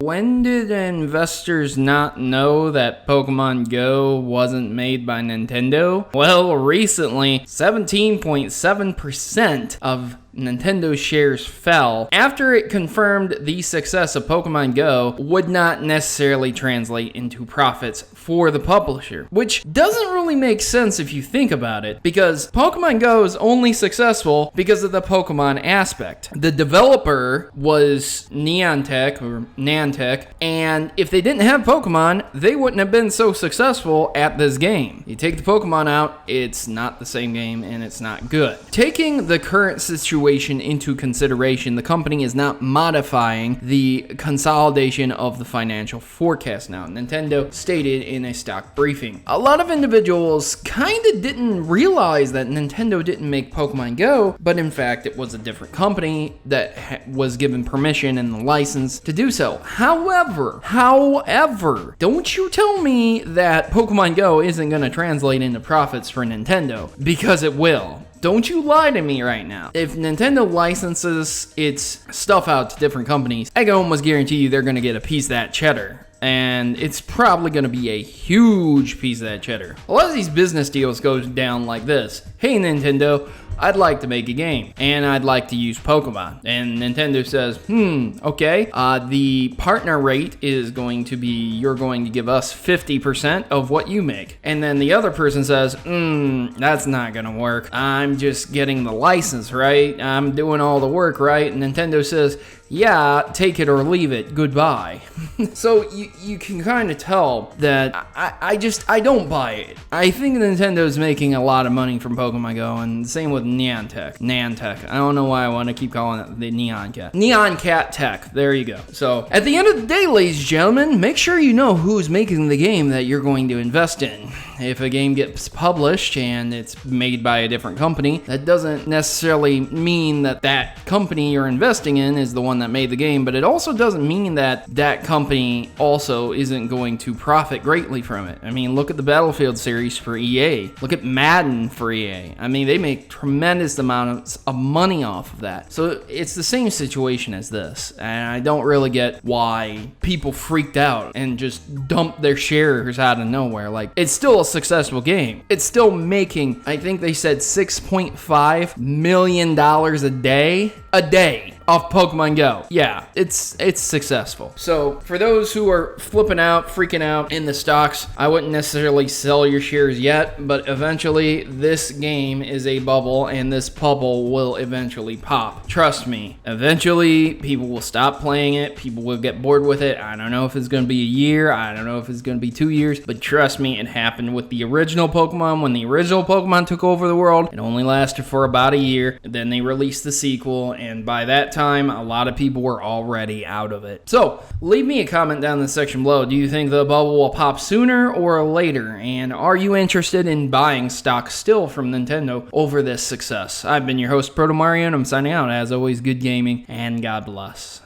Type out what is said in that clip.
When did investors not know that Pokemon Go wasn't made by Nintendo? Well, recently, 17.7% of Nintendo shares fell after it confirmed the success of Pokemon Go would not necessarily translate into profits for the publisher, which doesn't really make sense if you think about it, because Pokemon Go is only successful because of the Pokemon aspect. The developer was Niantic, and if they didn't have Pokemon, they wouldn't have been so successful at this game. You take the Pokemon out, it's not the same game, and it's not good. Taking the current situation into consideration, the company is not modifying the consolidation of the financial forecast now. Nintendo stated in a stock briefing. A lot of individuals kind of didn't realize that Nintendo didn't make Pokemon Go, but in fact it was a different company that was given permission and the license to do so. However, don't you tell me that Pokemon Go isn't going to translate into profits for Nintendo, because it will. Don't you lie to me right now. If Nintendo licenses its stuff out to different companies, I can almost guarantee you they're going to get a piece of that cheddar. And it's probably going to be a huge piece of that cheddar. A lot of these business deals go down like this. Hey, Nintendo, I'd like to make a game, and I'd like to use Pokemon. And Nintendo says, okay, the partner rate is going to be, you're going to give us 50% of what you make. And then the other person says, that's not gonna work. I'm just getting the license, right? I'm doing all the work, right? And Nintendo says, yeah, take it or leave it, goodbye. So you can kind of tell that I don't buy it. I think Nintendo's making a lot of money from Pokemon Go, and the same with Niantic. I don't know why I want to keep calling it the Neon Cat. Neon Cat Tech, there you go. So at the end of the day, ladies and gentlemen, make sure you know who's making the game that you're going to invest in. If a game gets published and it's made by a different company, that doesn't necessarily mean that that company you're investing in is the one that made the game, but it also doesn't mean that that company also isn't going to profit greatly from it. I mean, look at the Battlefield series for EA. Look at Madden for EA. I mean, they make tremendous amounts of money off of that. So it's the same situation as this, and I don't really get why people freaked out and just dumped their shares out of nowhere. Like, it's still a successful game. It's still making, I think they said $6.5 million a day off Pokemon Go. Yeah, it's successful. So for those who are flipping out, freaking out in the stocks, I wouldn't necessarily sell your shares yet, but eventually this game is a bubble, and this bubble will eventually pop. Trust me, eventually people will stop playing it, people will get bored with it. I don't know if it's going to be a year, I don't know if it's going to be 2 years, but trust me, it happened with the original Pokemon. When the original Pokemon took over the world, it only lasted for about a year, then they released the sequel, and by that time, a lot of people were already out of it. So leave me a comment down in the section below. Do you think the bubble will pop sooner or later? And are you interested in buying stock still from Nintendo over this success? I've been your host, Protomario, and I'm signing out. As always, good gaming, and God bless.